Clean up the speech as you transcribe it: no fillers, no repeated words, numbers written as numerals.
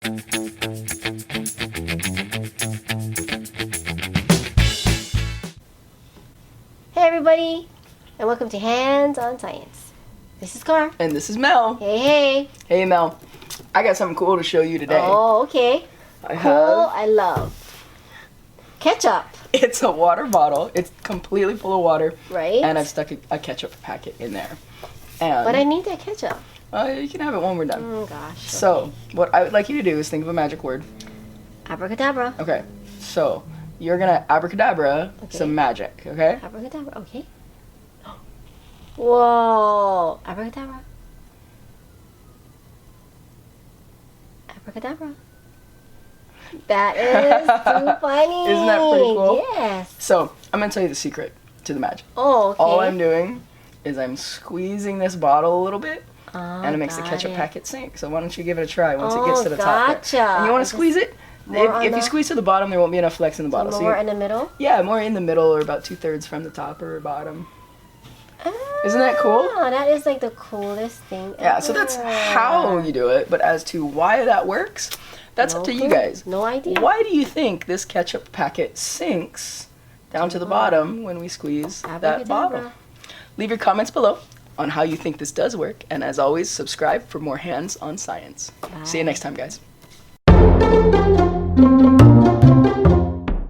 Hey everybody, and welcome to Hands on Science. This is Carr. And this is Mel. Hey, hey. Hey, Mel. I got something cool to show you today. Oh, okay. Cool, I love. Ketchup. It's a water bottle. It's completely full of water. Right. And I've stuck a ketchup packet in there. And But I need that ketchup. you can have it when we're done. Oh, gosh. So, what I would like you to do is think of a magic word. Abracadabra. Okay. So, you're going to abracadabra some magic, okay? Abracadabra, okay. Whoa. Abracadabra. Abracadabra. That is too funny. Isn't that pretty cool? Yes. So, I'm going to tell you the secret to the magic. Oh, okay. All I'm doing is I'm squeezing this bottle a little bit. And it makes the ketchup packet sink. So why don't you give it a try once it gets to the top there. And you want to squeeze it? If you squeeze to the bottom, there won't be enough flex in the bottle. More in the middle? Yeah, more in the middle or about 2/3 from the top or bottom. Isn't that cool? Oh, that is like the coolest thing ever. Yeah, so that's how you do it. But as to why that works, that's up to you guys. No idea. Why do you think this ketchup packet sinks down to the bottom when we squeeze that bottle? Leave your comments below on how you think this does work. And as always, subscribe for more Hands on Science. Bye. See you next time, guys.